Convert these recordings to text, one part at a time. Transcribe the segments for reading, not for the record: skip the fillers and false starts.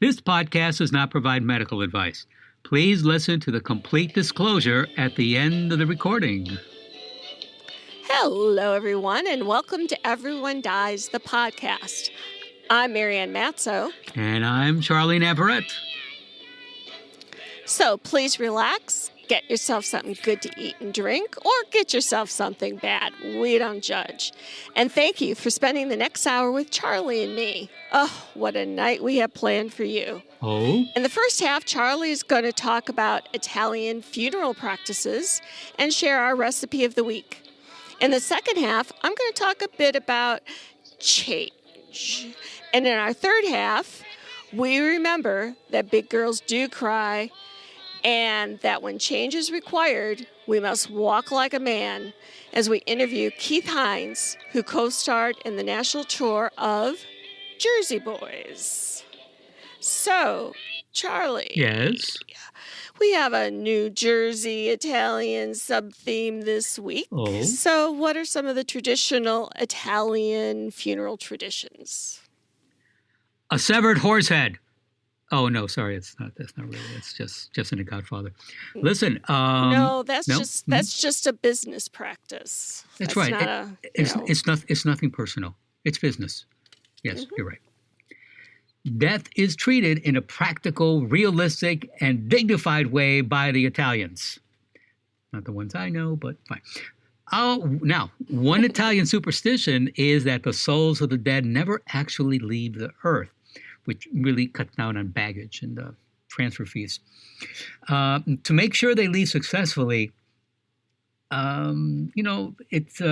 This podcast does not provide medical advice. Please listen to the complete disclosure at the end of the recording. Hello, everyone, and welcome to Everyone Dies, the podcast. I'm Marianne Matzo. And I'm Charlie Navarrete. So please relax, get yourself something good to eat and drink, or get yourself something bad. We don't judge. And thank you for spending the next hour with Charlie and me. Oh, what a night we have planned for you. Oh? In the first half, Charlie is going to talk about Italian funeral practices and share our recipe of the week. In the second half, I'm going to talk a bit about change. And in our third half, we remember that big girls do cry and that when change is required, we must walk like a man as we interview Keith Hines, who co-starred in the national tour of Jersey Boys. So, Charlie. Yes? We have a New Jersey Italian sub-theme this week. Oh? So what are some of the traditional Italian funeral traditions? A severed horse head. Oh, no, sorry, it's not. That's not really. It's just in The Godfather. Listen. No, that's just a business practice. That's right. Not It's nothing personal. It's business. Yes, You're right. Death is treated in a practical, realistic, and dignified way by the Italians. Not the ones I know, but fine. Now, one Italian superstition is that the souls of the dead never actually leave the earth, which really cuts down on baggage and transfer fees. To make sure they leave successfully, it's...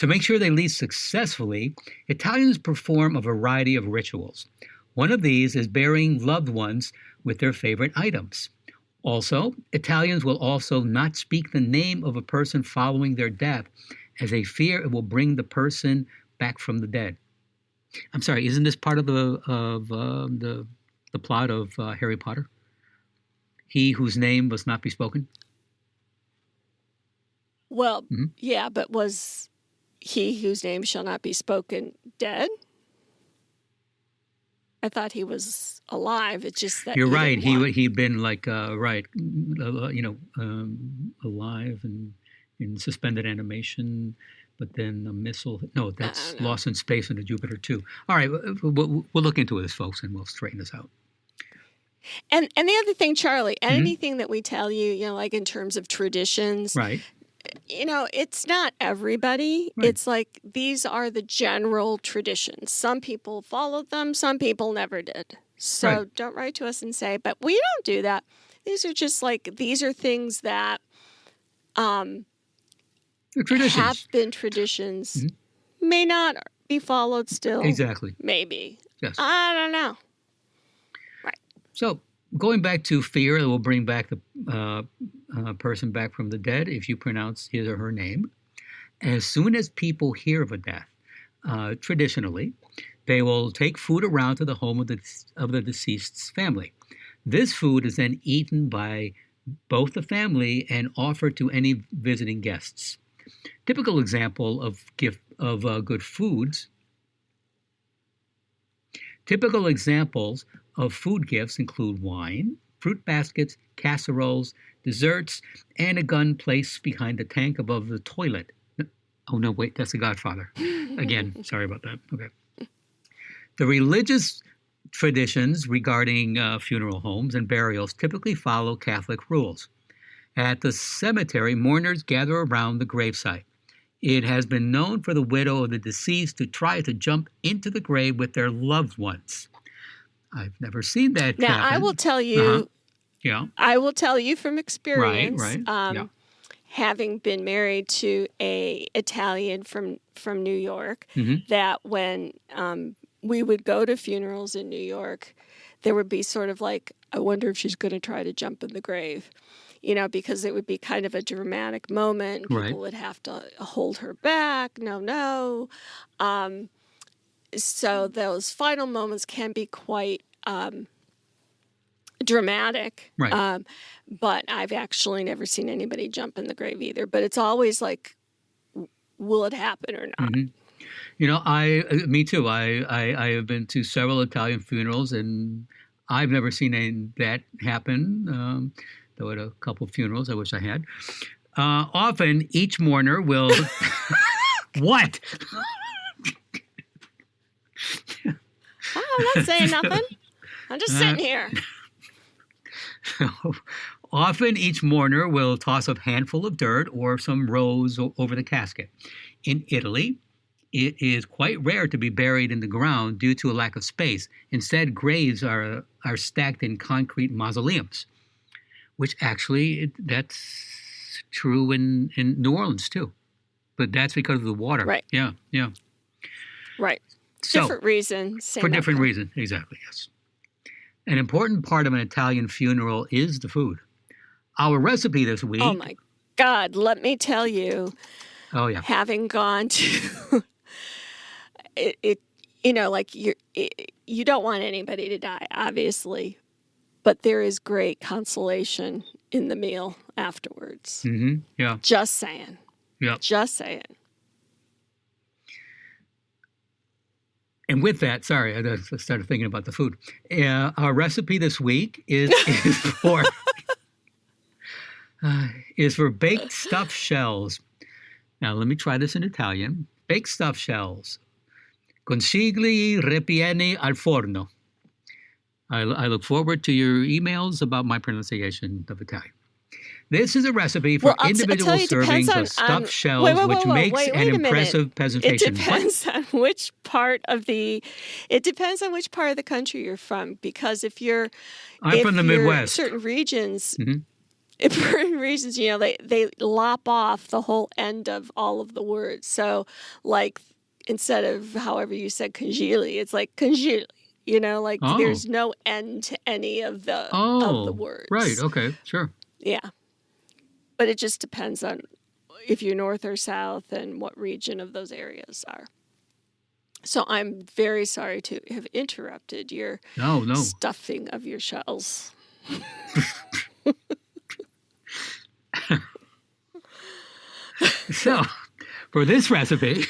To make sure they leave successfully, Italians perform a variety of rituals. One of these is burying loved ones with their favorite items. Also, Italians will also not speak the name of a person following their death, as they fear it will bring the person back from the dead. I'm sorry, isn't this part of the plot of Harry Potter? He whose name must not be spoken? Well, yeah, but was he whose name shall not be spoken dead? I thought he was alive. It's just that you're right. He'd been like alive and in suspended animation, but then a missile. No, that's Lost in Space and a Jupiter 2. All right, we'll look into this, folks, and we'll straighten this out. And the other thing, Charlie, anything that we tell you, like in terms of traditions, right? It's not everybody. Right. It's like these are the general traditions. Some people followed them. Some people never did. So Don't write to us and say, but we don't do that. These are just these are things that have been traditions. May not be followed still. Exactly. Maybe. Yes. I don't know. Right. So going back to fear, it will bring back the person back from the dead if you pronounce his or her name. As soon as people hear of a death, traditionally, they will take food around to the home of the deceased's family. This food is then eaten by both the family and offered to any visiting guests. Typical example of good foods. Typical examples of food gifts include wine, fruit baskets, casseroles, desserts, and a gun placed behind the tank above the toilet. Oh, no, wait, that's The Godfather. Again, sorry about that. Okay. The religious traditions regarding funeral homes and burials typically follow Catholic rules. At the cemetery, mourners gather around the gravesite. It has been known for the widow of the deceased to try to jump into the grave with their loved ones. I've never seen that now, happen. I will tell you. Yeah. I will tell you from experience. Right. Having been married to a Italian from New York, that when we would go to funerals in New York, there would be sort of like, I wonder if she's going to try to jump in the grave. Because it would be kind of a dramatic moment. People would have to hold her back. No. So those final moments can be quite dramatic. Right. But I've actually never seen anybody jump in the grave either. But it's always like, will it happen or not? Me too. I have been to several Italian funerals, and I've never seen that happen. Though at a couple funerals, I wish I had. Often, each mourner will. What? Oh, I'm not saying nothing. I'm just sitting here. Often, each mourner will toss a handful of dirt or some rose over the casket. In Italy, it is quite rare to be buried in the ground due to a lack of space. Instead, graves are stacked in concrete mausoleums, which actually that's true in New Orleans too. But that's because of the water. Right. Yeah. Right. So, different reason. Same for different outcome. reasons, exactly, yes. An important part of an Italian funeral is the food. Our recipe this week. Oh my God! Let me tell you. Oh yeah. Having gone to it like you don't want anybody to die, obviously, but there is great consolation in the meal afterwards. Mm-hmm. Yeah. Just saying. Yeah. Just saying. And with that, sorry, I started thinking about the food. Our recipe this week is for baked stuffed shells. Now, let me try this in Italian. Baked stuffed shells. Consigli ripieni al forno. I look forward to your emails about my pronunciation of Italian. This is a recipe for individual servings of stuffed shells, which makes an impressive presentation. It depends on which part of the country you're from. Because I'm from the Midwest. Certain regions, mm-hmm. In certain regions, they lop off the whole end of all of the words. So, like, instead of however you said congeali, it's like congeali. There's no end to any of the words. Right. Okay. Sure. Yeah. But it just depends on if you're north or south and what region of those areas are. So I'm very sorry to have interrupted your stuffing of your shells. So, for this recipe,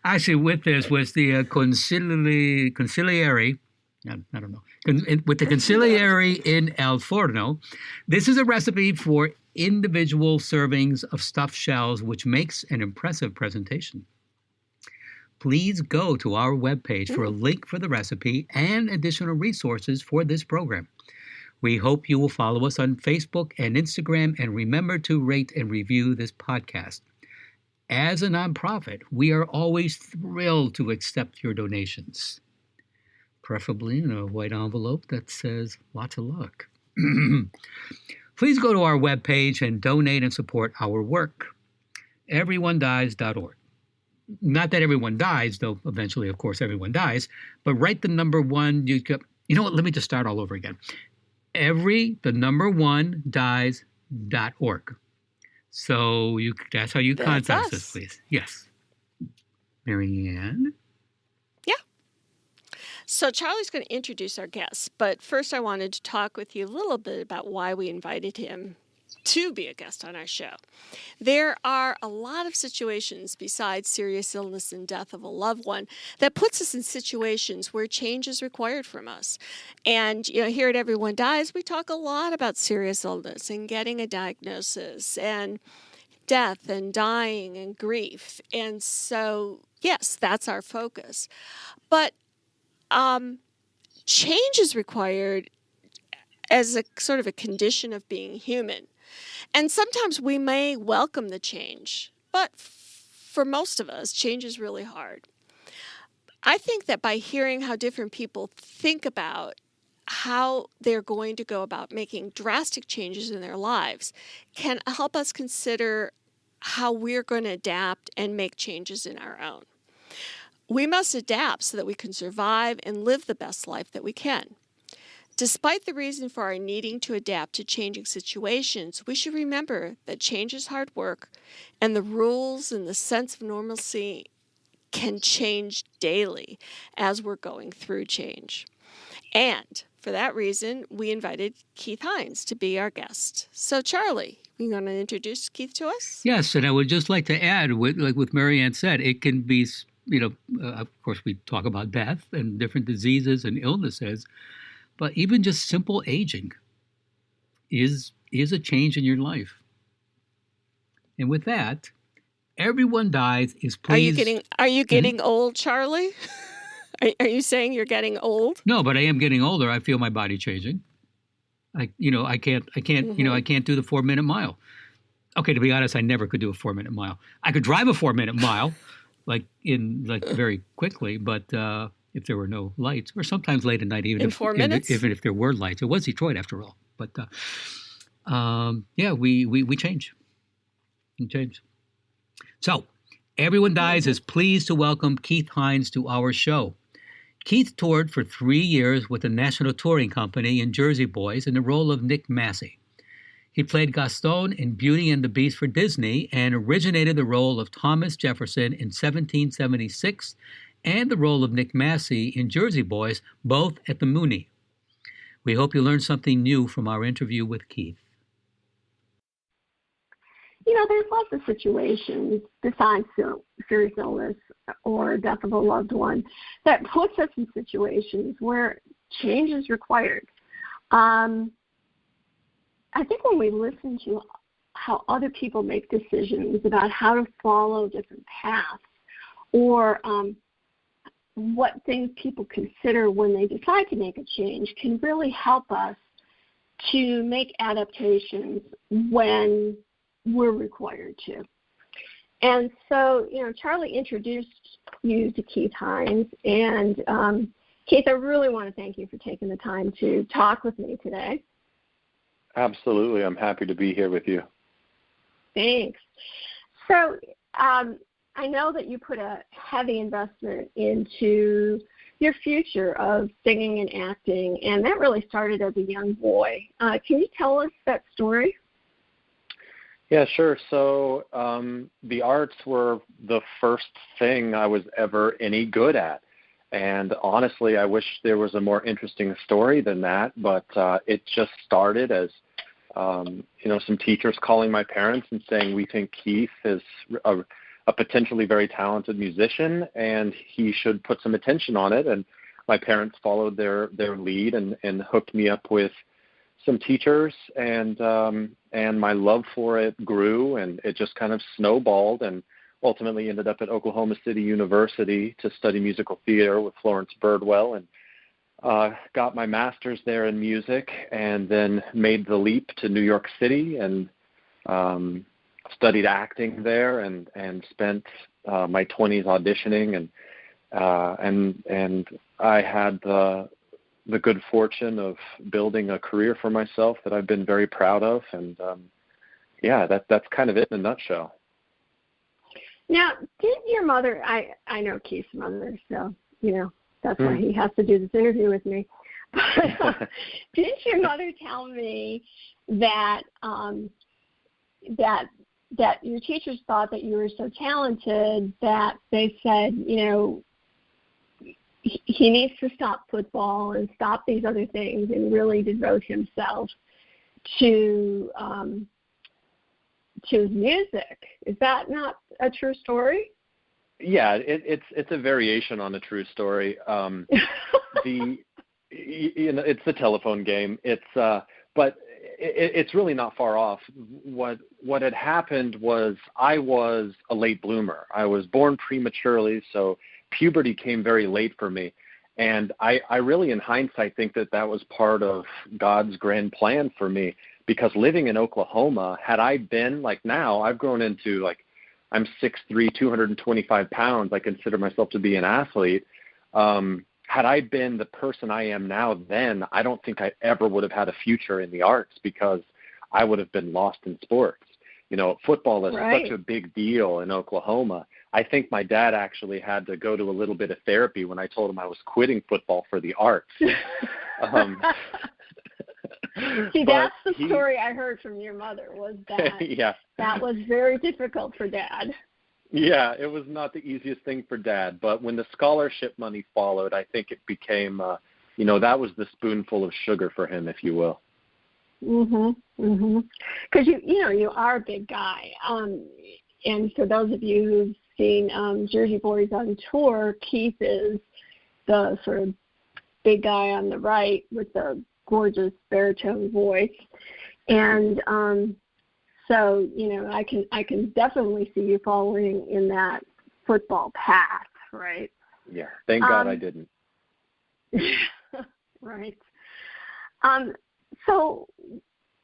actually with this was the consigliere, I don't know, with the consigliere in al forno. This is a recipe for individual servings of stuffed shells, which makes an impressive presentation. Please go to our webpage for a link for the recipe and additional resources for this program. We hope you will follow us on Facebook and Instagram, and remember to rate and review this podcast. As a nonprofit, we are always thrilled to accept your donations, preferably in a white envelope that says lots of luck. Please go to our webpage and donate and support our work, everyonedies.org. Not that everyone dies, though eventually, of course, everyone dies, but write the number one. You know what? Let me just start all over again. dies.org. So that's how you contact us, please. Yes. Marianne? Yeah. So Charlie's going to introduce our guest, but first I wanted to talk with you a little bit about why we invited him to be a guest on our show. There are a lot of situations besides serious illness and death of a loved one that puts us in situations where change is required from us. And, here at Everyone Dies, we talk a lot about serious illness and getting a diagnosis and death and dying and grief. And so, yes, that's our focus. But change is required as a sort of a condition of being human. And sometimes we may welcome the change, but for most of us, change is really hard. I think that by hearing how different people think about how they're going to go about making drastic changes in their lives can help us consider how we're going to adapt and make changes in our own. We must adapt so that we can survive and live the best life that we can. Despite the reason for our needing to adapt to changing situations, we should remember that change is hard work, and the rules and the sense of normalcy can change daily as we're going through change. And For that reason, we invited Keith Hines to be our guest. So, Charlie, you want to introduce Keith to us? Yes, and I would just like to add, with Marianne said, it can be, of course, we talk about death and different diseases and illnesses, but even just simple aging is a change in your life. And with that, everyone dies is pleased. Are you getting old, Charlie? Are you saying you're getting old? No, but I am getting older. I feel my body changing. I can't I can't do the 4-minute mile. Okay, to be honest, I never could do a 4-minute mile. I could drive a 4-minute mile, very quickly, but if there were no lights, or sometimes late at night, even in 4 minutes, even if there were lights, it was Detroit after all. But we change. We change. So everyone dies is pleased to welcome Keith Hines to our show. Keith toured for 3 years with the National Touring Company in Jersey Boys in the role of Nick Massey. He played Gaston in Beauty and the Beast for Disney and originated the role of Thomas Jefferson in 1776 and the role of Nick Massey in Jersey Boys, both at the Mooney. We hope you learned something new from our interview with Keith. There's lots of situations besides serious illness or death of a loved one that puts us in situations where change is required. I think when we listen to how other people make decisions about how to follow different paths or what things people consider when they decide to make a change can really help us to make adaptations when we're required to. And so, Charlie introduced you to Keith Hines. And Keith, I really want to thank you for taking the time to talk with me today. Absolutely. I'm happy to be here with you. Thanks. So I know that you put a heavy investment into your future of singing and acting, and that really started as a young boy. Can you tell us that story? Yeah, sure. So the arts were the first thing I was ever any good at. And honestly, I wish there was a more interesting story than that, but it just started as, some teachers calling my parents and saying, we think Keith is a potentially very talented musician and he should put some attention on it. And my parents followed their lead and hooked me up with some teachers, and my love for it grew, and it just kind of snowballed, and ultimately ended up at Oklahoma City University to study musical theater with Florence Birdwell, and got my master's there in music, and then made the leap to New York City and studied acting there, and spent my 20s auditioning, and I had the good fortune of building a career for myself that I've been very proud of. And that's kind of it in a nutshell. Now, didn't your mother, I know Keith's mother, so, that's why he has to do this interview with me. But didn't your mother tell me that that your teachers thought that you were so talented that they said, he needs to stop football and stop these other things and really devote himself to music? Is that not a true story? Yeah, it's a variation on a true story. It's the telephone game. But it's really not far off. What had happened was I was a late bloomer. I was born prematurely, so puberty came very late for me. And I really, in hindsight, think that was part of God's grand plan for me, because living in Oklahoma, had I been like now, I've grown into I'm 6'3", 225 pounds. I consider myself to be an athlete. Had I been the person I am now then, I don't think I ever would have had a future in the arts, because I would have been lost in sports. Football is such a big deal in Oklahoma. I think my dad actually had to go to a little bit of therapy when I told him I was quitting football for the arts. See, that's the story I heard from your mother, was that that was very difficult for Dad. Yeah, it was not the easiest thing for Dad, but when the scholarship money followed, I think it became that was the spoonful of sugar for him, if you will. Because you are a big guy, and for those of you who've seen Jersey Boys on tour, Keith is the sort of big guy on the right with the gorgeous baritone voice, and so I can definitely see you following in that football path, right? Yeah, thank God I didn't. Right. So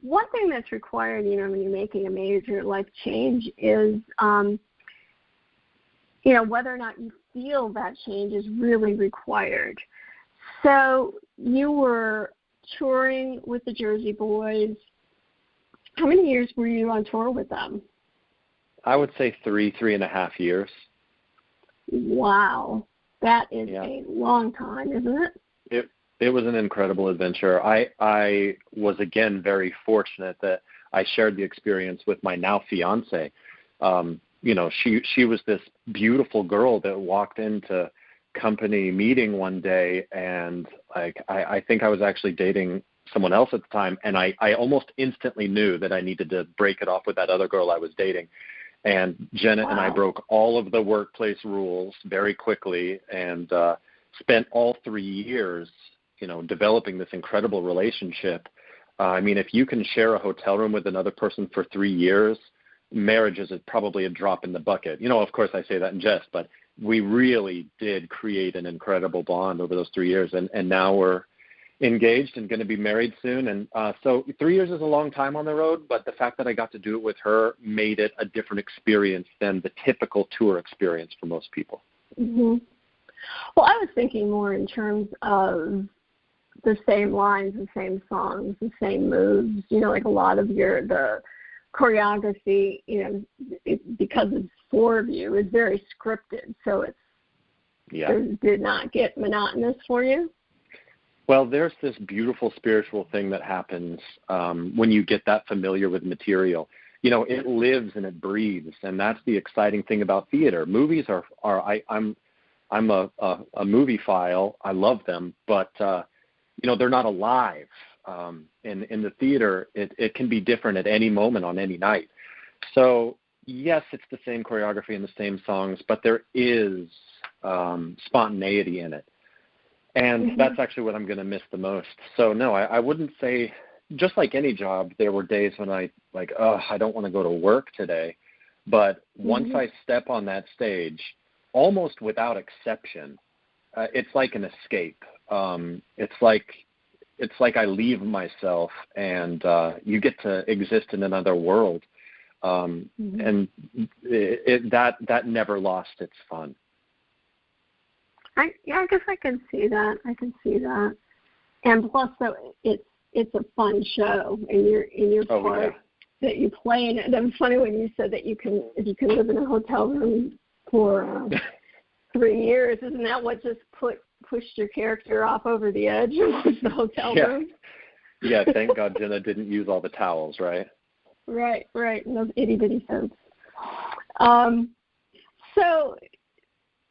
one thing that's required, when you're making a major life change is, whether or not you feel that change is really required. So you were touring with the Jersey Boys. How many years were you on tour with them? I would say 3.5 years. Wow. That is a long time, isn't it? It was an incredible adventure. I was, again, very fortunate that I shared the experience with my now fiance. She was this beautiful girl that walked into company meeting one day, and I think I was actually dating someone else at the time, and I almost instantly knew that I needed to break it off with that other girl I was dating. And Jenna and I broke all of the workplace rules very quickly, and spent all 3 years developing this incredible relationship. If you can share a hotel room with another person for 3 years, marriage is probably a drop in the bucket. Of course I say that in jest, but we really did create an incredible bond over those 3 years. And now we're engaged and going to be married soon. And so 3 years is a long time on the road, but the fact that I got to do it with her made it a different experience than the typical tour experience for most people. Mm-hmm. Well, I was thinking more in terms of the same lines, the same songs, the same moves, like a lot of the choreography, because it's 4 of you, is very scripted. So it did not get monotonous for you? Well, there's this beautiful spiritual thing that happens when you get that familiar with material. It lives and it breathes, and that's the exciting thing about theater. Movies I'm a movie file. I love them, but they're not alive. In the theater, it can be different at any moment on any night. So yes, it's the same choreography and the same songs, but there is spontaneity in it. And that's actually what I'm going to miss the most. So no, I wouldn't say, just like any job, there were days when I don't want to go to work today. But once I step on that stage, almost without exception, it's like an escape. It's like I leave myself, and you get to exist in another world. And that never lost its fun. I guess I can see that. And plus, though, it's a fun show, and your part that you play in it. It was funny when you said that if you can live in a hotel room for 3 years. Isn't that what just pushed your character off over the edge? Was the hotel room? Yeah. Thank God Jenna didn't use all the towels, right? Right. And those itty bitty soaps. So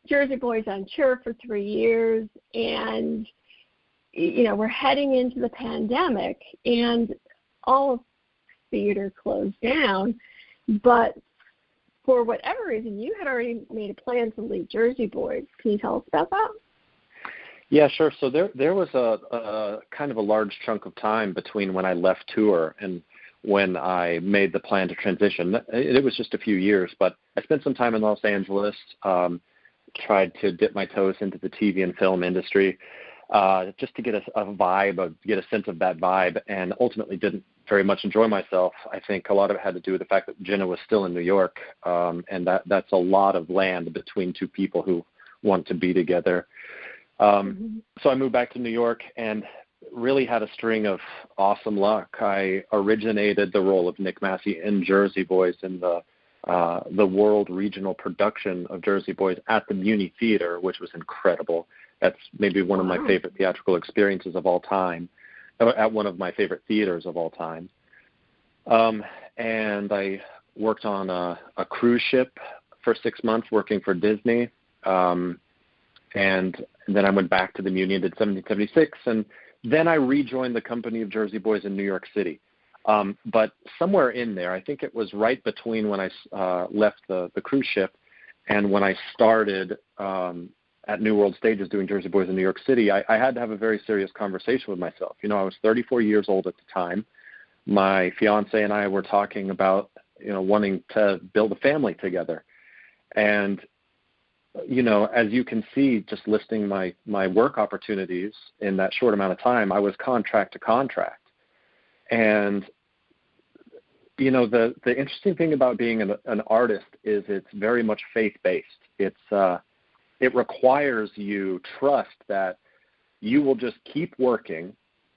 Jersey Boys on tour for 3 years, and we're heading into the pandemic, and all of theater closed down. But for whatever reason, you had already made a plan to leave Jersey Boys. Can you tell us about that? Yeah, sure. So there was a kind of a large chunk of time between when I left tour and when I made the plan to transition. It was just a few years, but I spent some time in Los Angeles, tried to dip my toes into the TV and film industry, just to get get a sense of that vibe, and ultimately didn't very much enjoy myself. I think a lot of it had to do with the fact that Jenna was still in New York, and that's a lot of land between two people who want to be together. So I moved back to New York and really had a string of awesome luck. I originated the role of Nick Massey in Jersey Boys in the world regional production of Jersey Boys at the Muni Theater, which was incredible. That's maybe one of my favorite theatrical experiences of all time, at one of my favorite theaters of all time. And I worked on a cruise ship for 6 months working for Disney. And then I went back to the Muni and did 1776, and then I rejoined the company of Jersey Boys in New York City. But somewhere in there, I think it was right between when I left the cruise ship and when I started at New World Stages doing Jersey Boys in New York City, I had to have a very serious conversation with myself. You know, I was 34 years old at the time. My fiance and I were talking about, wanting to build a family together. And, as you can see, just listing my work opportunities in that short amount of time, I was contract to contract. And, the interesting thing about being an artist is it's very much faith-based. It requires you trust that you will just keep working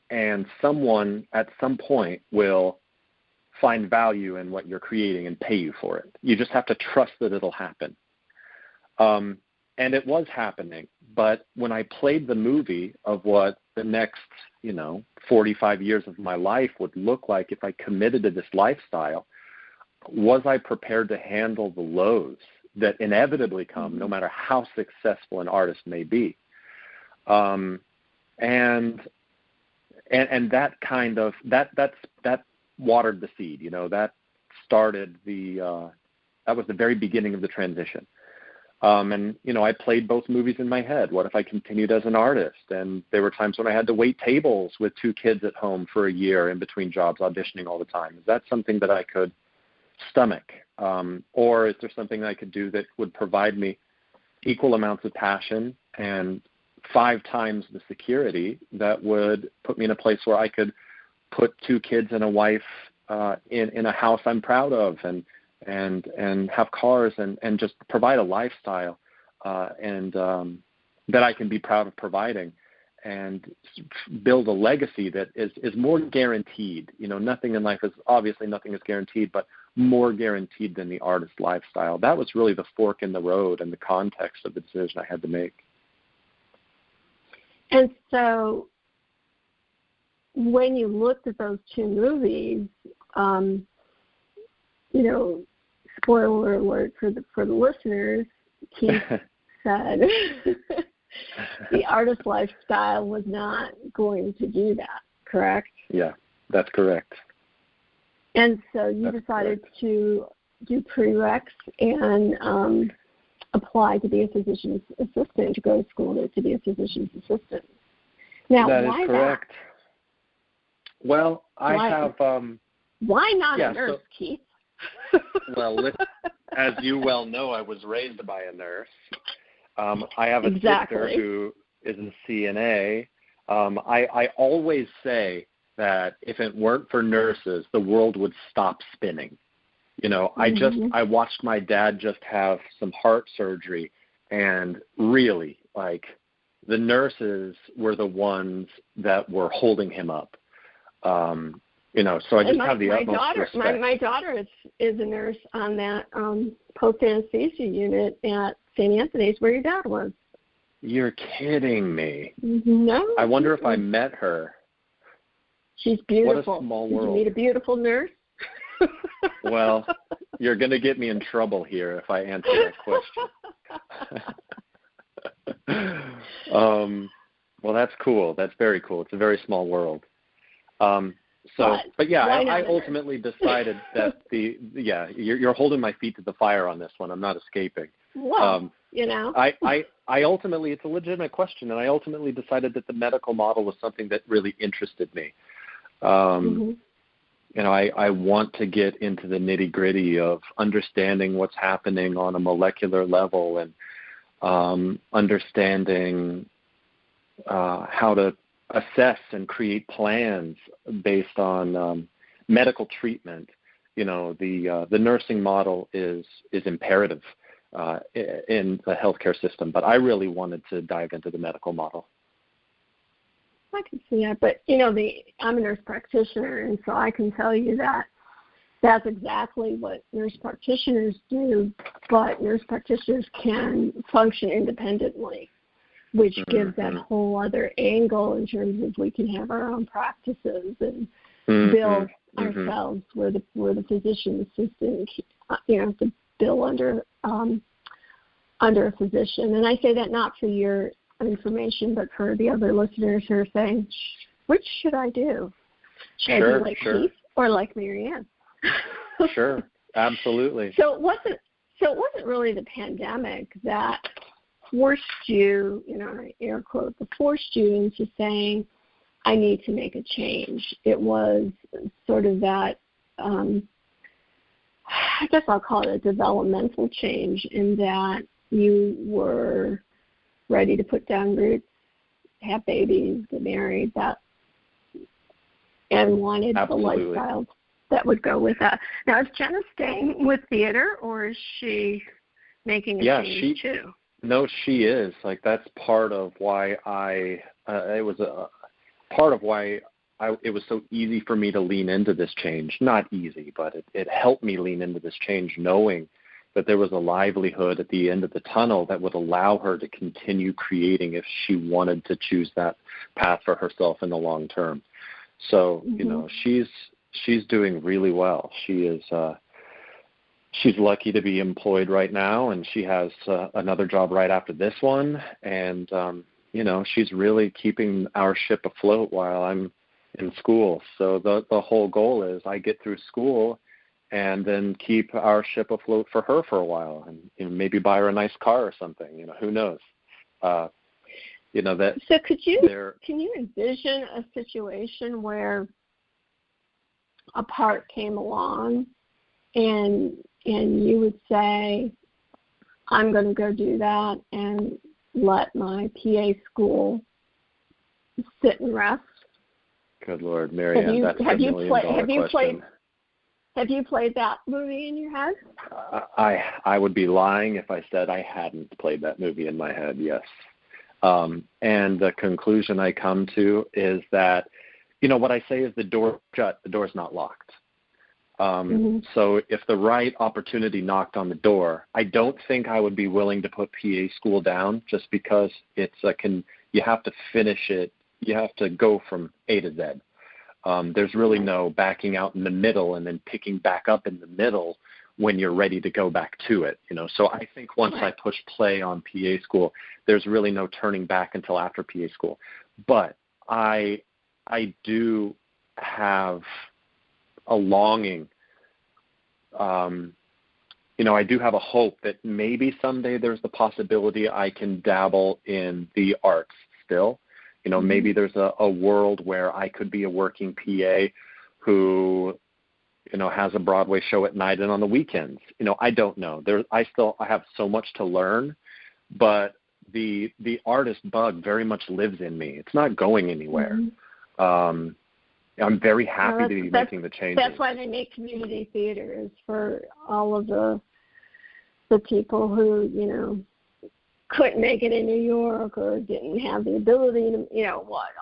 and someone at some point will find value in what you're creating and pay you for it. You just have to trust that it'll happen. And it was happening. But when I played the movie of what the next, 45 years of my life would look like if I committed to this lifestyle, was I prepared to handle the lows that inevitably come no matter how successful an artist may be? And that kind of that watered the seed, that started that was the very beginning of the transition. And I played both movies in my head. What if I continued as an artist? And there were times when I had to wait tables with 2 kids at home for a year in between jobs, auditioning all the time. Is that something that I could stomach? Or is there something I could do that would provide me equal amounts of passion and 5 times the security that would put me in a place where I could put 2 kids and a wife in a house I'm proud of and have cars and just provide a lifestyle that I can be proud of providing and build a legacy that is more guaranteed. Nothing in life nothing is guaranteed, but more guaranteed than the artist lifestyle. That was really the fork in the road and the context of the decision I had to make. And so when you looked at those 2 movies, spoiler alert for the listeners, Keith said the artist lifestyle was not going to do that, correct? Yeah, that's correct. And so you decided to do prereqs and apply to be a physician's assistant, to go to school to be a physician's assistant. Now, that why is correct. That? Well, I have... why not a nurse, Keith? Well, as you well know, I was raised by a nurse. I have a sister who is a CNA. I always say that if it weren't for nurses, the world would stop spinning. I watched my dad just have some heart surgery, and really, the nurses were the ones that were holding him up. So I just have the utmost respect. My daughter is a nurse on that post-anesthesia unit at St. Anthony's where your dad was. You're kidding me. No. I wonder if I met her. She's beautiful. What a small world. Did you meet a beautiful nurse? Well, you're going to get me in trouble here if I answer that question. Well, that's cool. That's very cool. It's a very small world. But yeah, I ultimately decided that you're holding my feet to the fire on this one. I'm not escaping. Well, I ultimately, it's a legitimate question, and I ultimately decided that the medical model was something that really interested me. I want to get into the nitty-gritty of understanding what's happening on a molecular level and understanding how to assess and create plans based on medical treatment. The nursing model is imperative in the healthcare system, but I really wanted to dive into the medical model. I can see that, but I'm a nurse practitioner, and so I can tell you that that's exactly what nurse practitioners do, but nurse practitioners can function independently, which gives that whole other angle in terms of we can have our own practices and bill ourselves. We're the physician assistant, to bill under under a physician. And I say that not for your information, but for the other listeners who are saying, which should I do? Should I be like Keith or like Marianne? Sure, absolutely. So it wasn't really the pandemic that forced you, air quote, forced you into saying, I need to make a change. It was sort of that, I guess I'll call it a developmental change, in that you were ready to put down roots, have babies, get married, and wanted Absolutely. the lifestyle that would go with that. Now, is Jenna staying with theater, or is she making a change too? No, she is. Like, that's part of why it was so easy for me to lean into this change. Not easy, but it helped me lean into this change, knowing that there was a livelihood at the end of the tunnel that would allow her to continue creating if she wanted to choose that path for herself in the long term. So, she's doing really well. She is she's lucky to be employed right now, and she has another job right after this one. And, she's really keeping our ship afloat while I'm in school. So the whole goal is I get through school and then keep our ship afloat for her for a while, and maybe buy her a nice car or something. Who knows? So can you envision a situation where a part came along and you would say, I'm going to go do that and let my PA school sit and rest? Good Lord, Marianne, that's a million-dollar question. Have you played that movie in your head? I would be lying if I said I hadn't played that movie in my head, yes. And the conclusion I come to is that, what I say is the door's shut, the door's not locked. So if the right opportunity knocked on the door, I don't think I would be willing to put PA school down, just because you have to finish it. You have to go from A to Z. There's really no backing out in the middle and then picking back up in the middle when you're ready to go back to it. So I think once I push play on PA school, there's really no turning back until after PA school. But I do have a longing. I do have a hope that maybe someday there's the possibility I can dabble in the arts still. Maybe there's a world where I could be a working PA who, has a Broadway show at night and on the weekends. I don't know. I have so much to learn, but the artist bug very much lives in me. It's not going anywhere. I'm very happy to be making the changes. That's why they make community theaters, for all of the people who, couldn't make it in New York or didn't have the ability to,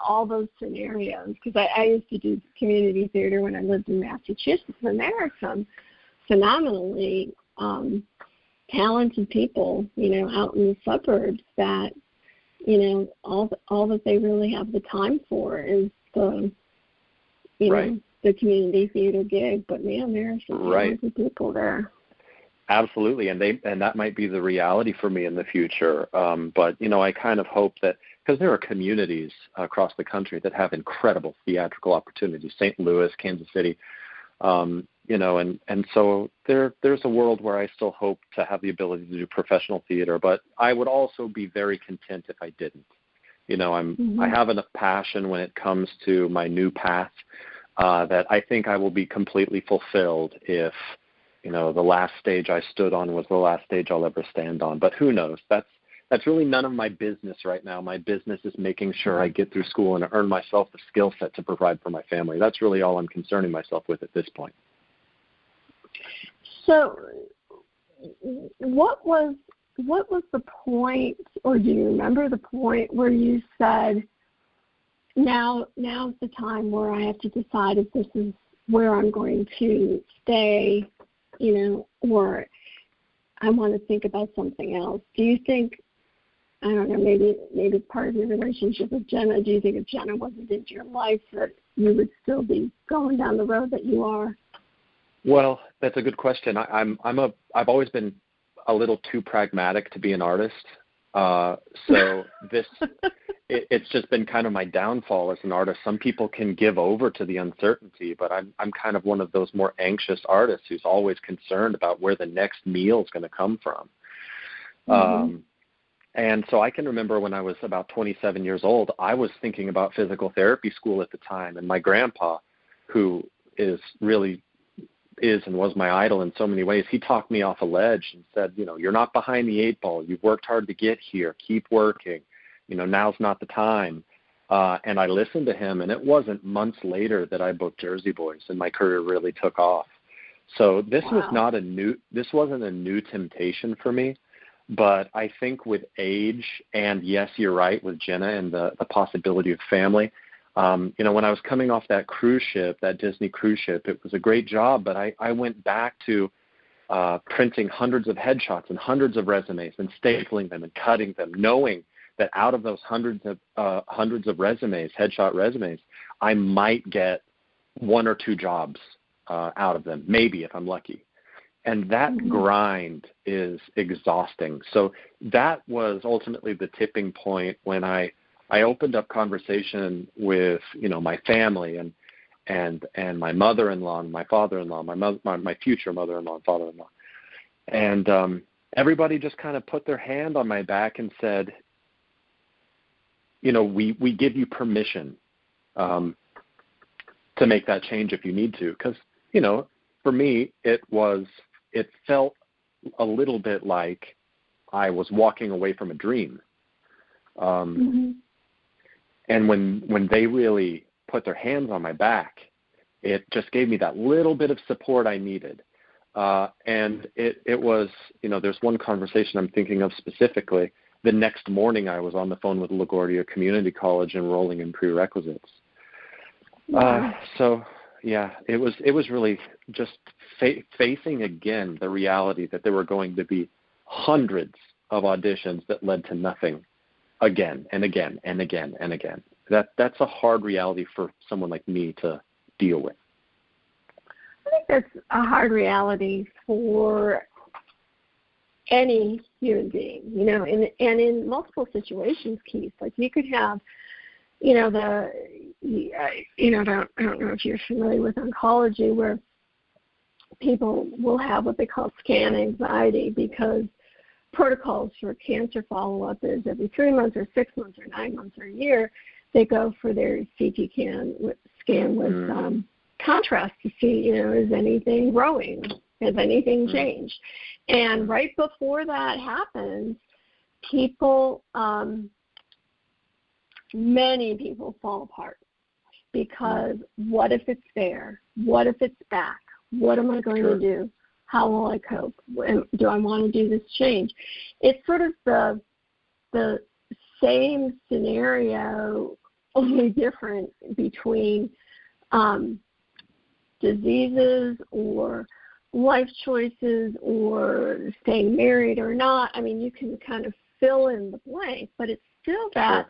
all those scenarios. Because I used to do community theater when I lived in Massachusetts, and there are some phenomenally talented people, out in the suburbs that, all that they really have the time for is the community theater gig. But man, there are some talented people there. Absolutely, and that might be the reality for me in the future. But I kind of hope that, because there are communities across the country that have incredible theatrical opportunities, St. Louis, Kansas City, and so there's a world where I still hope to have the ability to do professional theater. But I would also be very content if I didn't. I have enough passion when it comes to my new path that I think I will be completely fulfilled if the last stage I stood on was the last stage I'll ever stand on. But who knows? That's really none of my business right now. My business is making sure I get through school and earn myself the skill set to provide for my family. That's really all I'm concerning myself with at this point. So what was the point, or do you remember the point where you said, now's the time where I have to decide if this is where I'm going to stay, or I want to think about something else? Do you think, I don't know, maybe part of your relationship with Jenna, do you think if Jenna wasn't in your life that you would still be going down the road that you are? Well, that's a good question. I've always been a little too pragmatic to be an artist. So it's just been kind of my downfall as an artist. Some people can give over to the uncertainty, but I'm kind of one of those more anxious artists who's always concerned about where the next meal is going to come from. And so I can remember when I was about 27 years old, I was thinking about physical therapy school at the time, and my grandpa, who is and was my idol in so many ways, he talked me off a ledge and said, you're not behind the 8 ball. You've worked hard to get here. Keep working. Now's not the time. And I listened to him, and it wasn't months later that I booked Jersey Boys, and my career really took off. So this wasn't a new temptation for me. But I think with age, and yes, you're right, with Jenna and the possibility of family, when I was coming off that cruise ship, that Disney cruise ship, it was a great job, but I went back to printing hundreds of headshots and hundreds of resumes and stapling them and cutting them, knowing that out of those hundreds of resumes, headshot resumes, I might get 1 or 2 jobs out of them, maybe if I'm lucky. And that grind is exhausting. So that was ultimately the tipping point when I opened up conversation with, my family and my mother-in-law and my father-in-law, my future mother-in-law and father-in-law. And everybody just kind of put their hand on my back and said, we give you permission to make that change if you need to. Because, for me, it felt a little bit like I was walking away from a dream. And when they really put their hands on my back, it just gave me that little bit of support I needed. And it was, there's one conversation I'm thinking of specifically. The next morning I was on the phone with LaGuardia Community College enrolling in prerequisites. So yeah, it was really just facing again the reality that there were going to be hundreds of auditions that led to nothing again and again and again and again. That's a hard reality for someone like me to deal with. I think that's a hard reality for any human being, and in multiple situations, Keith. Like you could have, I don't know if you're familiar with oncology, where people will have what they call scan anxiety because protocols for cancer follow-up is every 3 months or 6 months or 9 months or a year, they go for their CT scan with contrast to see, is anything growing? Has anything changed? And right before that happens, many people fall apart because what if it's there? What if it's back? What am I going to do? How will I cope? Do I want to do this change? It's sort of the same scenario, only different between diseases or life choices or staying married or not. I mean, you can kind of fill in the blank, but it's still that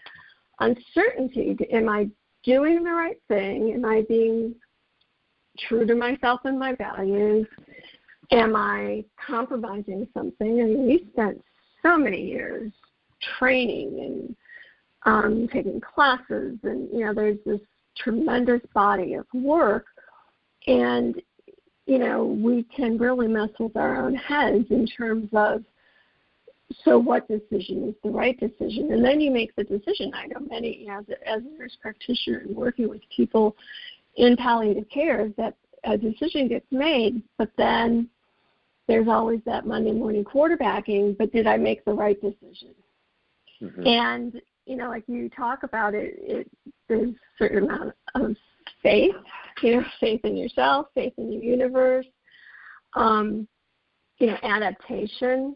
uncertainty. Am I doing the right thing? Am I being true to myself and my values? Am I compromising something? I mean, we spent so many years training and taking classes, and, there's this tremendous body of work, and, we can really mess with our own heads in terms of, so what decision is the right decision? And then you make the decision. I know many, as a nurse practitioner and working with people in palliative care, that a decision gets made, but then there's always that Monday morning quarterbacking, but did I make the right decision? And, like you talk about it, there's a certain amount of faith, faith in yourself, faith in the universe, adaptation,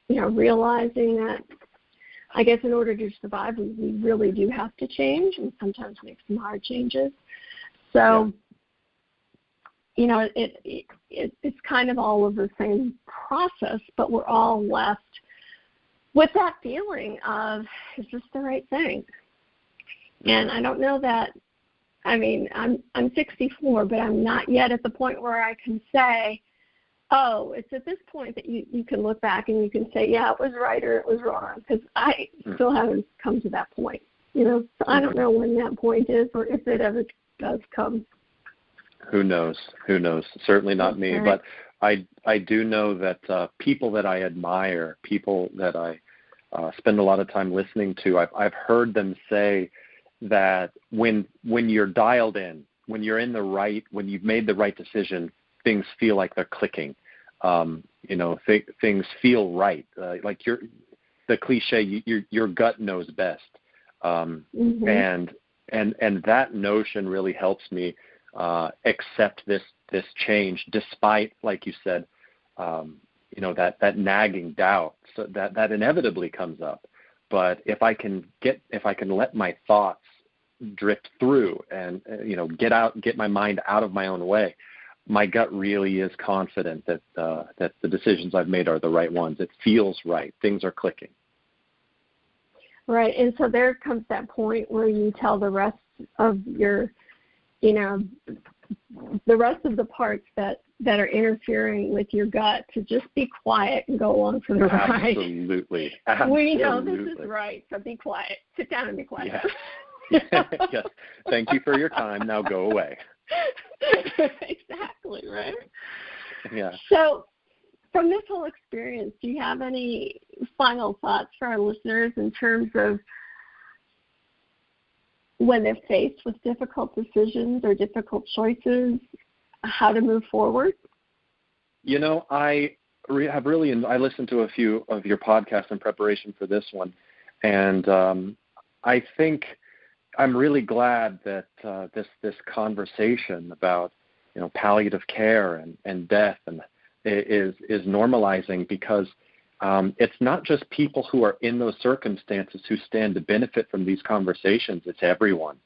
realizing that, I guess, in order to survive, we really do have to change and sometimes make some hard changes. So, it's kind of all of the same process, but we're all left with that feeling of, is this the right thing? And I don't know that, I'm 64, but I'm not yet at the point where I can say, Oh, it's at this point that you can look back and you can say, yeah, it was right or it was wrong, because I still haven't come to that point. So I don't know when that point is or if it ever does come. Who knows? Certainly not me. Okay. But I do know that people that I admire, people that I spend a lot of time listening to, I've heard them say that when you're dialed in, when you're in the right, when you've made the right decision, things feel like they're clicking. Things feel right. Like the cliche, your gut knows best. And that notion really helps me accept this change, despite, like you said, that nagging doubt, so that inevitably comes up. But if I can let my thoughts drift through and get my mind out of my own way, my gut really is confident that the decisions I've made are the right ones. It feels right. Things are clicking. Right, and so there comes that point where you tell the rest of your, the rest of the parts that are interfering with your gut to just be quiet and go along for the ride. Absolutely. We know this is right, so be quiet. Sit down and be quiet. Yes. Yes. Thank you for your time. Now go away. Exactly, right? Yeah. So from this whole experience, do you have any final thoughts for our listeners in terms of when they're faced with difficult decisions or difficult choices, how to move forward? I listened to a few of your podcasts in preparation for this one, and I think I'm really glad that this conversation about palliative care and death and is normalizing, because it's not just people who are in those circumstances who stand to benefit from these conversations. It's everyone.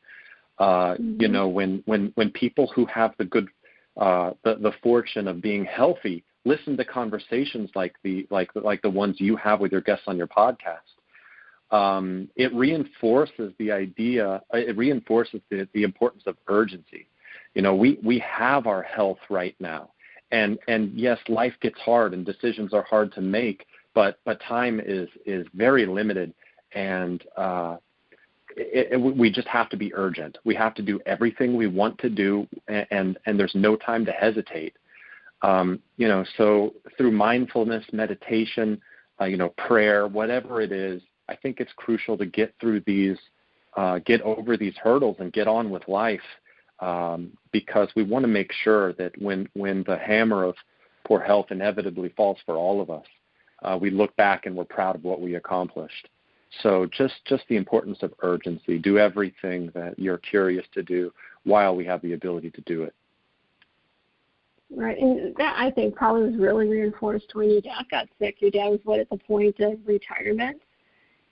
When people who have the good the fortune of being healthy listen to conversations like the ones you have with your guests on your podcast, it reinforces the idea. It reinforces the importance of urgency. We have our health right now, and yes, life gets hard and decisions are hard to make, but time is very limited, and we just have to be urgent. We have to do everything we want to do, and there's no time to hesitate. So through mindfulness, meditation, prayer, whatever it is, I think it's crucial to get through these, get over these hurdles and get on with life, because we want to make sure that when the hammer of poor health inevitably falls for all of us, we look back and we're proud of what we accomplished. So just the importance of urgency. Do everything that you're curious to do while we have the ability to do it. Right, and that I think probably was really reinforced when your dad got sick. Your dad was at the point of retirement,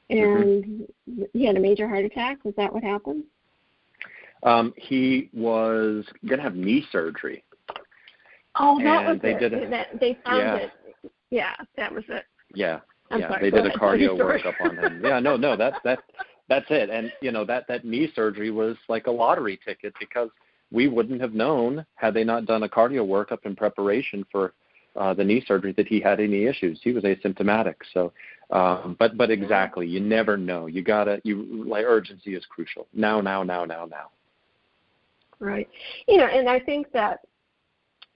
and he had a major heart attack. Was that what happened? He was going to have knee surgery. Oh, that was it. They found it. Yeah, that was it. Yeah. I'm sorry, they did a cardio workup on him. Yeah, no, that's it. And that knee surgery was like a lottery ticket, because we wouldn't have known, had they not done a cardio workup in preparation for the knee surgery, that he had any issues. He was asymptomatic. So, but exactly, you never know. Urgency is crucial. Now. Right. And I think that,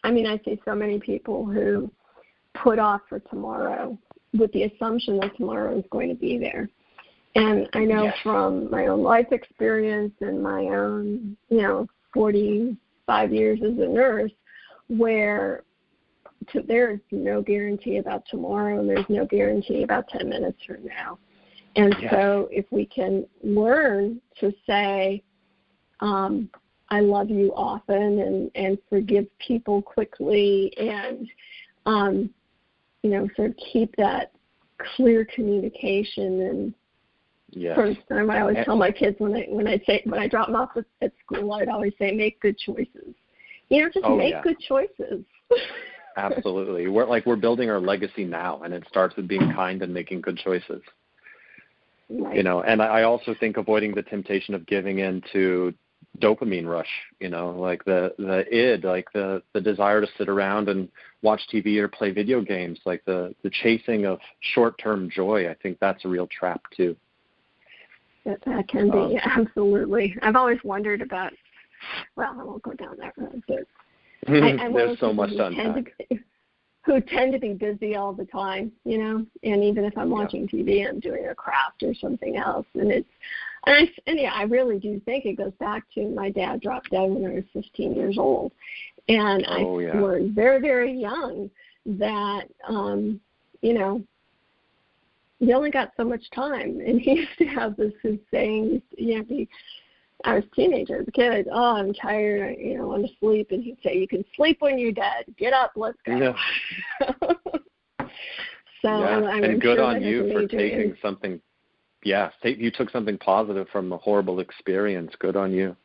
I see so many people who put off for tomorrow with the assumption that tomorrow is going to be there. And I know from my own life experience and my own, 45 years as a nurse, where there's no guarantee about tomorrow and there's no guarantee about 10 minutes from now. And so if we can learn to say, I love you often and forgive people quickly and, sort of keep that clear communication. And for instance, I always tell my kids when I drop them off at school, I'd always say, make good choices. Make good choices. Absolutely. We're building our legacy now, and it starts with being kind and making good choices. Right. And I also think avoiding the temptation of giving in to dopamine rush, like the id, like the desire to sit around and watch TV or play video games, like the chasing of short-term joy. I think that's a real trap too. That can be, absolutely. I've always wondered about, well, I won't go down that road, but there's so much to unpack. Who tend to be busy all the time, and even if I'm watching TV, I'm doing a craft or something else. And I really do think it goes back to my dad dropped dead when I was 15 years old. And I learned very, very young that, you only got so much time. And he used to have his saying, I was a teenager, as a kid, I'm tired, I want to sleep. And he'd say, you can sleep when you're dead. Get up, let's go. Yeah. I'm and good sure on you for taking something. Yeah, you took something positive from a horrible experience. Good on you.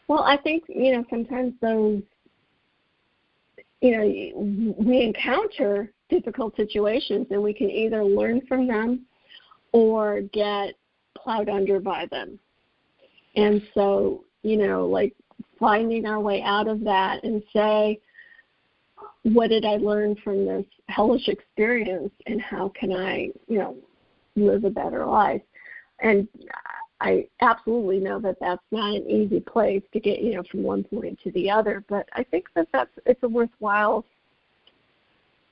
Well, I think, sometimes those, we encounter difficult situations and we can either learn from them or get plowed under by them. And so, like finding our way out of that and say, what did I learn from this hellish experience and how can I, live a better life? And I absolutely know that that's not an easy place to get, from one point to the other, but I think that it's a worthwhile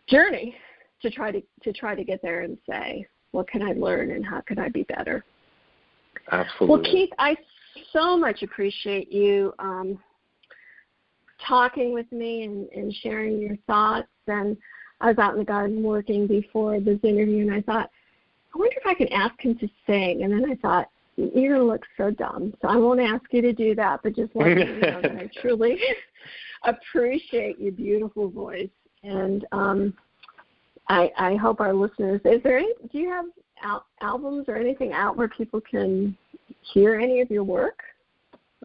journey to try to get there and say, what can I learn and how can I be better? Absolutely. Well, Keith, I so much appreciate you talking with me and sharing your thoughts. And I was out in the garden working before this interview, and I thought, I wonder if I could ask him to sing. And then I thought, you're going to look so dumb, so I won't ask you to do that, but just want you to know that I truly appreciate your beautiful voice. And I hope our listeners, do you have albums or anything out where people can hear any of your work?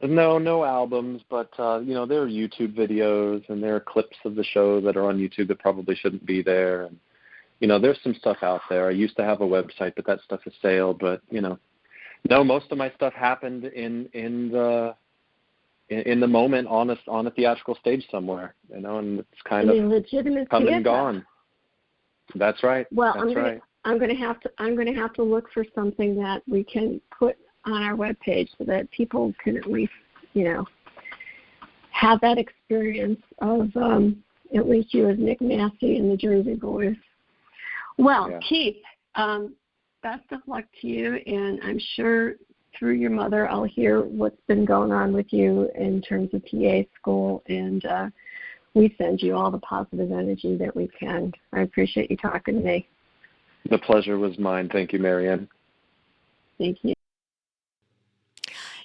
No albums, but there are YouTube videos and there are clips of the show that are on YouTube that probably shouldn't be there. And there's some stuff out there. I used to have a website, but that stuff has sailed. But no, most of my stuff happened in the moment on a theatrical stage somewhere, and it's kind of legitimate come theater. and gone. That's right. Well, That's I'm going to have to look for something that we can put on our webpage so that people can at least, have that experience of at least you as Nick Massey and the Jersey Boys. Well, Keith, best of luck to you, and I'm sure through your mother I'll hear what's been going on with you in terms of PA school, and we send you all the positive energy that we can. I appreciate you talking to me. The pleasure was mine. Thank you, Marianne. Thank you.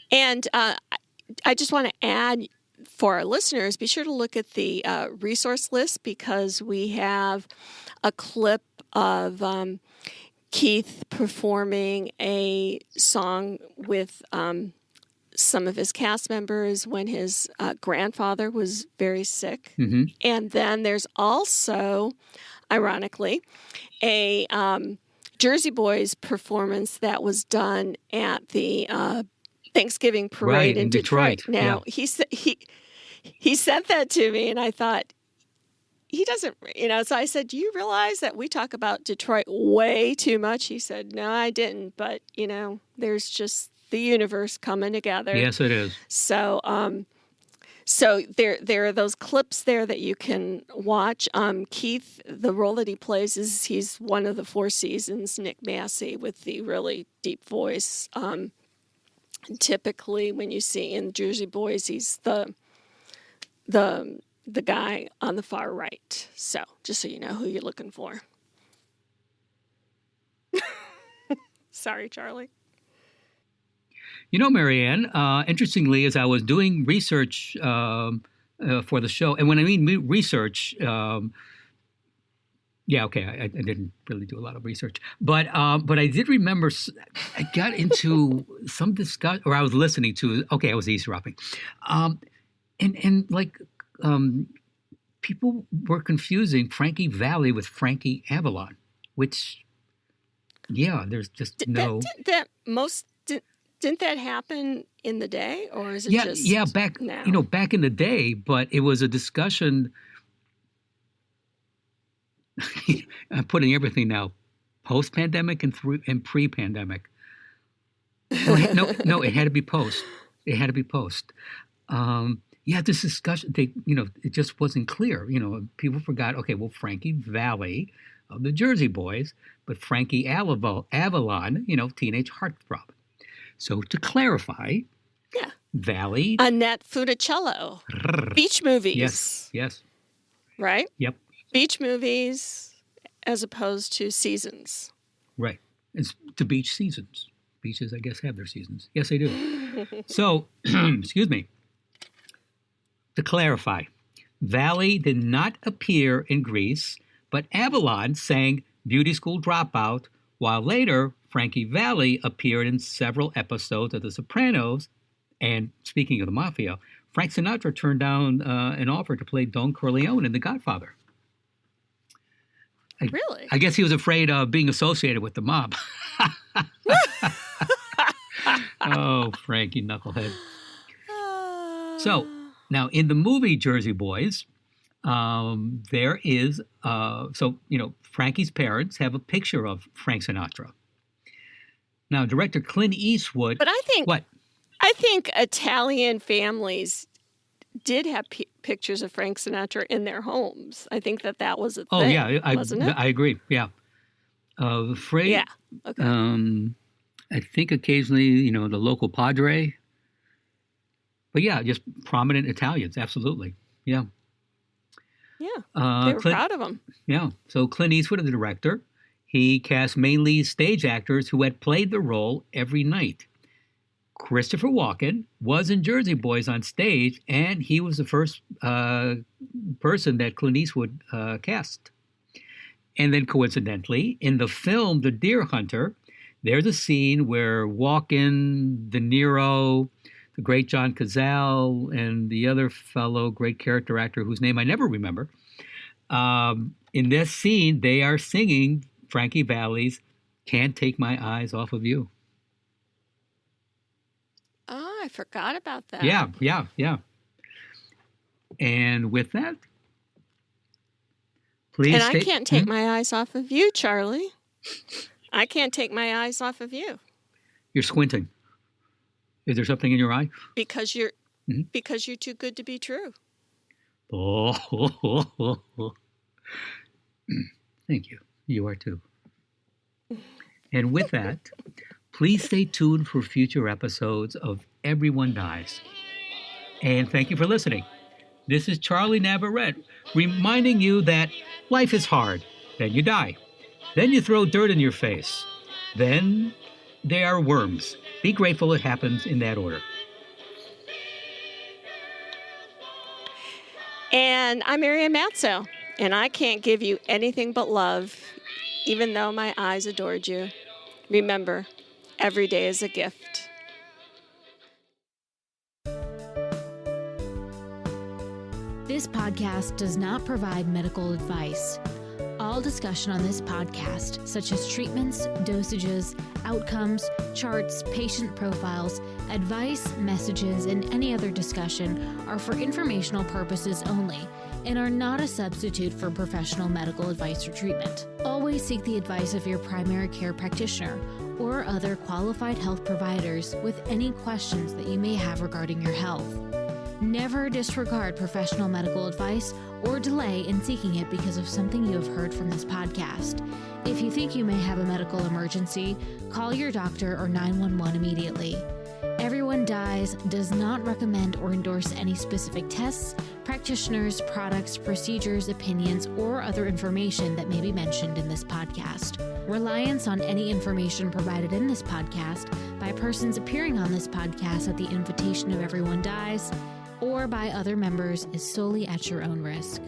And I just want to add for our listeners, be sure to look at the resource list because we have a clip of Keith performing a song with some of his cast members when his grandfather was very sick. Mm-hmm. And then there's also, ironically, a Jersey Boys performance that was done at the Thanksgiving parade in Detroit. Now, he sent that to me, and I thought, he doesn't, so I said, do you realize that we talk about Detroit way too much? He said, no, I didn't, but, there's just the universe coming together. Yes, it is. So, so there are those clips there that you can watch. Keith, the role that he plays is he's one of the Four Seasons, Nick Massey, with the really deep voice. Typically, when you see in Jersey Boys, he's the guy on the far right. So, just so you know who you're looking for. Sorry, Charlie. Marianne, interestingly, as I was doing research for the show, and when I mean research, I didn't really do a lot of research, but I did remember I got into some discussion, or I was listening to. I was eavesdropping, people were confusing Frankie Valli with Frankie Avalon, which, there's just no. Didn't that happen in the day, or is it Yeah, just yeah, back now? back in the day, but it was a discussion. I'm putting everything now, post-pandemic and pre-pandemic. No, it had to be post. It had to be post. Yeah, this discussion, it just wasn't clear. People forgot. Okay, well, Frankie Valli of the Jersey Boys, but Frankie Avalon, teenage heartthrob. So to clarify, Yeah. Valli. Annette Funicello. Beach movies. Yes. Right? Yep. Beach movies as opposed to seasons. Right. It's to beach seasons. Beaches, I guess, have their seasons. Yes, they do. So, excuse me. To clarify, Valli did not appear in Grease, but Avalon sang Beauty School Dropout, while later Frankie Valli appeared in several episodes of The Sopranos. And speaking of the mafia, Frank Sinatra turned down an offer to play Don Corleone in The Godfather. Really? I guess he was afraid of being associated with the mob. Oh, Frankie knucklehead. So now in the movie Jersey Boys, there is Frankie's parents have a picture of Frank Sinatra. Now director Clint Eastwood. But what? I think Italian families did have pictures of Frank Sinatra in their homes. I think that was a thing. Oh yeah, wasn't it? I agree. Yeah. Yeah. Okay. I think occasionally, the local padre. But yeah, just prominent Italians, absolutely. Yeah. Yeah. They were proud of him. Yeah. So Clint Eastwood is the director. He cast mainly stage actors who had played the role every night. Christopher Walken was in Jersey Boys on stage, and he was the first person that Clint Eastwood cast. And then coincidentally, in the film The Deer Hunter, there's a scene where Walken, De Niro, the great John Cazale, and the other fellow great character actor whose name I never remember, in this scene, they are singing Frankie Valli's Can't Take My Eyes Off of You. Oh, I forgot about that. Yeah. And with that, please And I can't take my eyes off of you, Charlie. I can't take my eyes off of you. You're squinting. Is there something in your eye? Because you're too good to be true. Oh, thank you. You are too. And with that, please stay tuned for future episodes of Everyone Dies. And thank you for listening. This is Charlie Navarrete reminding you that life is hard. Then you die. Then you throw dirt in your face. Then there are worms. Be grateful it happens in that order. And I'm Marianne Matzo, and I can't give you anything but love, even though my eyes adored you. Remember, every day is a gift. This podcast does not provide medical advice. All discussion on this podcast, such as treatments, dosages, outcomes, charts, patient profiles, advice, messages, and any other discussion are for informational purposes only and are not a substitute for professional medical advice or treatment. Always seek the advice of your primary care practitioner or other qualified health providers with any questions that you may have regarding your health. Never disregard professional medical advice or delay in seeking it because of something you have heard from this podcast. If you think you may have a medical emergency, call your doctor or 911 immediately. Everyone Dies does not recommend or endorse any specific tests, practitioners, products, procedures, opinions, or other information that may be mentioned in this podcast. Reliance on any information provided in this podcast by persons appearing on this podcast at the invitation of Everyone Dies or by other members is solely at your own risk.